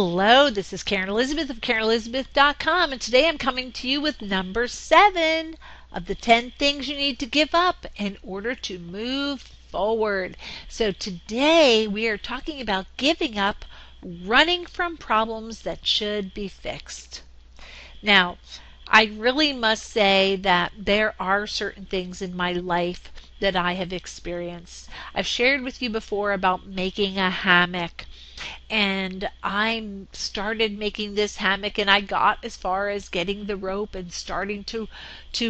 Hello, this is Karen Elizabeth of KarenElizabeth.com, and today I'm coming to you with number 7 of the 10 things you need to give up in order to move forward. So today we are talking about giving up running from problems that should be fixed. Now, I really must say that there are certain things in my life that I have experienced. I've shared with you before about making a hammock, and I started making this hammock, and I got as far as getting the rope and starting to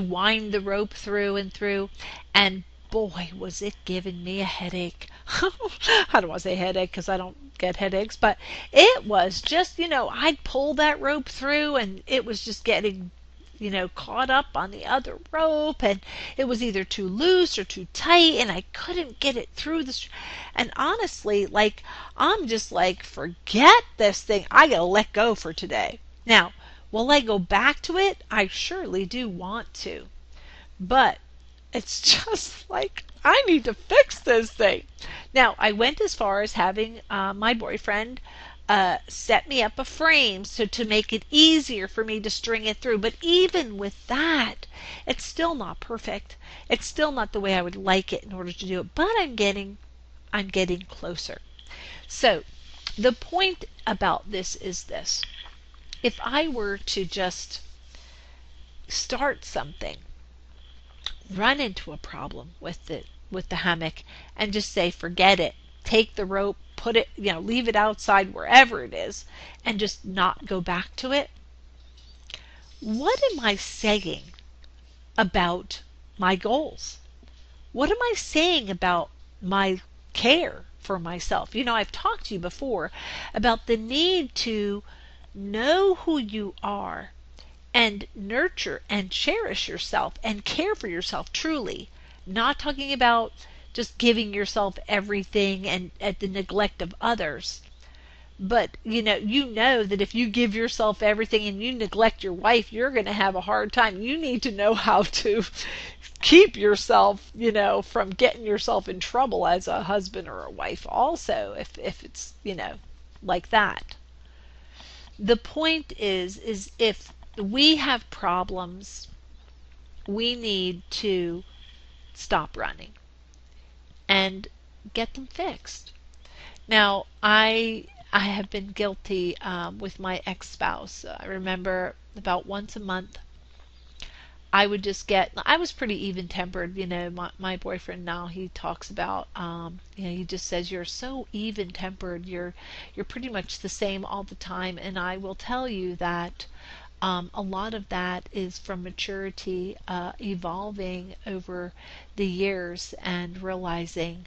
wind the rope through and through, and boy, was it giving me a headache. I don't want to say headache because I don't get headaches, but it was just, I'd pull that rope through and it was just getting, caught up on the other rope, and it was either too loose or too tight, and I couldn't get it through and honestly, I'm just forget this thing. I gotta let go for today. Now, will I go back to it? I surely do want to. But it's just I need to fix this thing. Now, I went as far as having my boyfriend set me up a frame so to make it easier for me to string it through. But even with that, it's still not perfect. It's still not the way I would like it in order to do it. But I'm getting closer. So the point about this is this. If I were to just start something, run into a problem with the hammock and just say forget it, take the rope, put it, leave it outside wherever it is, and just not go back to it, what am I saying about my goals? What am I saying about my care for myself? I've talked to you before about the need to know who you are and nurture and cherish yourself and care for yourself truly. Not talking about just giving yourself everything and at the neglect of others. But you know that if you give yourself everything and you neglect your wife, you're going to have a hard time. You need to know how to keep yourself, from getting yourself in trouble as a husband or a wife also, if it's, like that. The point is if we have problems, we need to stop running and get them fixed. Now, I have been guilty with my ex-spouse. I remember about once a month I was pretty even-tempered. My boyfriend now, he talks about, he just says, you're so even-tempered, you're pretty much the same all the time. And I will tell you that a lot of that is from maturity, evolving over the years and realizing,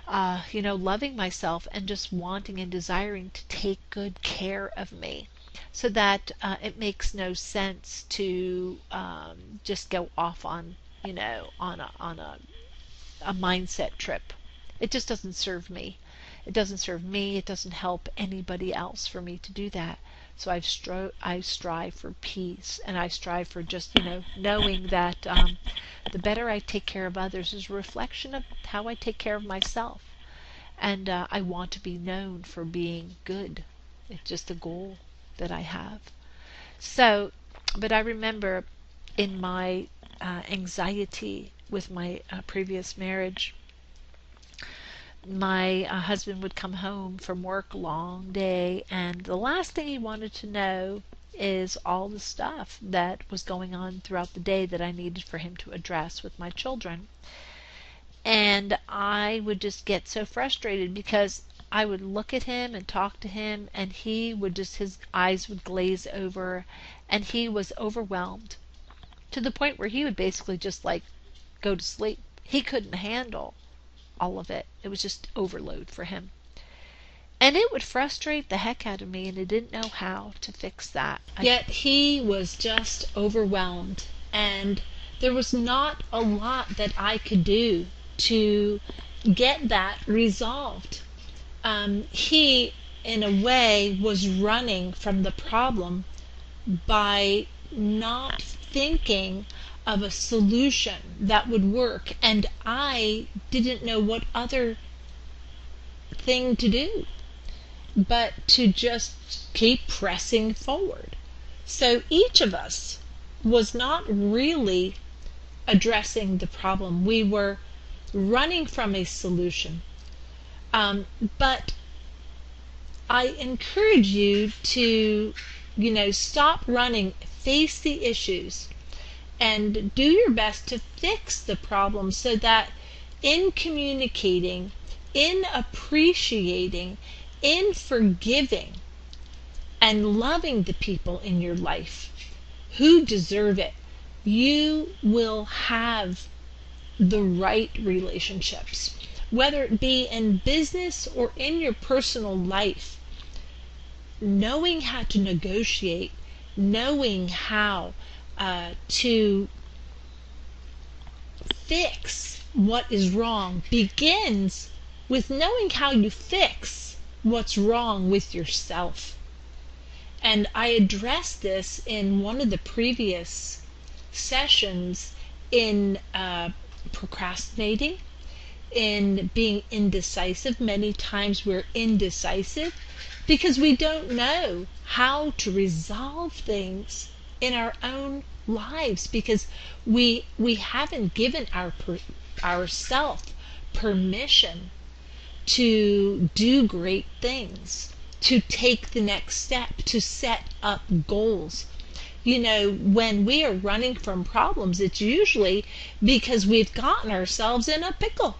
loving myself and just wanting and desiring to take good care of me, so that it makes no sense to just go off on, a mindset trip. It just doesn't serve me. It doesn't serve me. It doesn't help anybody else for me to do that. So I strive for peace, and I strive for just, knowing that the better I take care of others is a reflection of how I take care of myself. And I want to be known for being good. It's just a goal that I have. So, but I remember in my anxiety with my previous marriage, my husband would come home from work, long day, and the last thing he wanted to know is all the stuff that was going on throughout the day that I needed for him to address with my children. And I would just get so frustrated because I would look at him and talk to him, and his eyes would glaze over, and he was overwhelmed to the point where he would basically just go to sleep. He couldn't handle all of it. It was just overload for him. And it would frustrate the heck out of me, and I didn't know how to fix that. Yet he was just overwhelmed, and there was not a lot that I could do to get that resolved. He, in a way, was running from the problem by not thinking of a solution that would work, and I didn't know what other thing to do. but to just keep pressing forward. So each of us was not really addressing the problem. We were running from a solution. But I encourage you to, stop running, face the issues, and do your best to fix the problem so that in communicating, in appreciating, in forgiving, and loving the people in your life who deserve it, you will have the right relationships. Whether it be in business or in your personal life, knowing how to negotiate, knowing how to fix what is wrong begins with knowing how you fix what's wrong with yourself. And I addressed this in one of the previous sessions in procrastinating, in being indecisive. Many times we're indecisive because we don't know how to resolve things in our own lives, because we haven't given ourselves permission to do great things, to take the next step, to set up goals. When we are running from problems, it's usually because we've gotten ourselves in a pickle.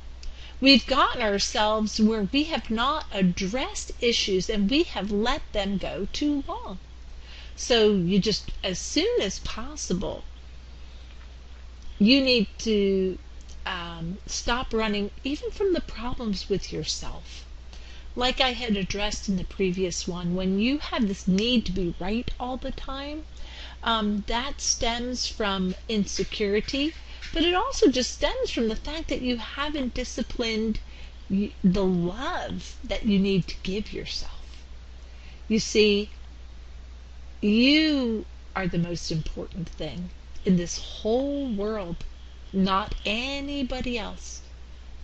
We've gotten ourselves where we have not addressed issues and we have let them go too long. So you just, as soon as possible, you need to stop running even from the problems with yourself. Like I had addressed in the previous one, when you have this need to be right all the time, that stems from insecurity, but it also just stems from the fact that you haven't disciplined the love that you need to give yourself. You see, you are the most important thing in this whole world, not anybody else.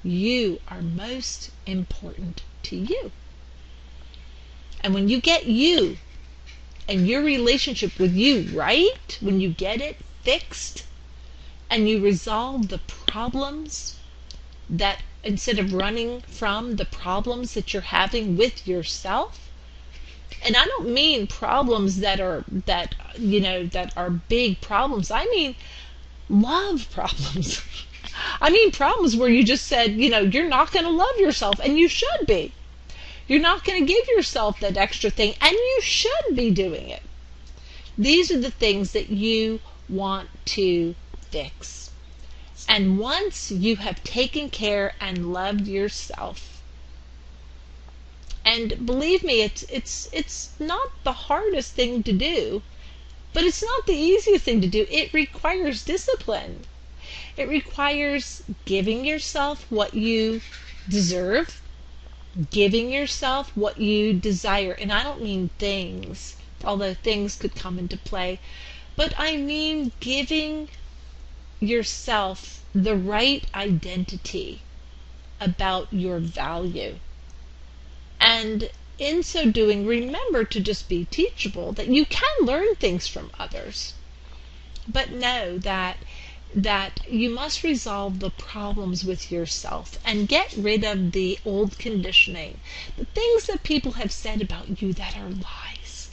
You are most important to you. And when you get you and your relationship with you right, when you get it fixed and you resolve the problems, that instead of running from the problems that you're having with yourself, and I don't mean problems that are big problems. I mean love problems. I mean problems where you just said, you're not going to love yourself, and you should be. You're not going to give yourself that extra thing, and you should be doing it. These are the things that you want to fix. And once you have taken care and loved yourself, and believe me, it's not the hardest thing to do, but it's not the easiest thing to do. It requires discipline. It requires giving yourself what you deserve, giving yourself what you desire. And I don't mean things, although things could come into play, but I mean giving yourself the right identity about your value. And in so doing, remember to just be teachable, that you can learn things from others. But know that you must resolve the problems with yourself and get rid of the old conditioning, the things that people have said about you that are lies.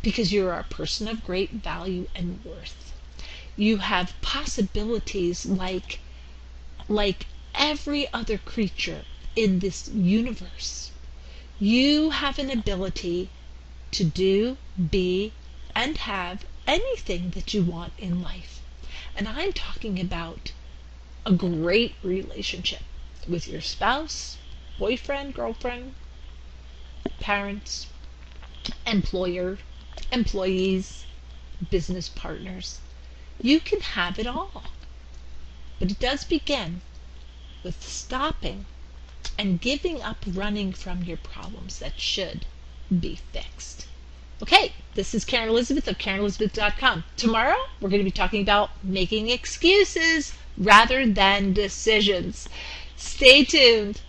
Because you're a person of great value and worth. You have possibilities like every other creature in this universe. You have an ability to do, be, and have anything that you want in life. And I'm talking about a great relationship with your spouse, boyfriend, girlfriend, parents, employer, employees, business partners. You can have it all. But it does begin with stopping and giving up running from your problems that should be fixed. Okay, this is Karen Elizabeth of KarenElizabeth.com. Tomorrow, we're going to be talking about making excuses rather than decisions. Stay tuned.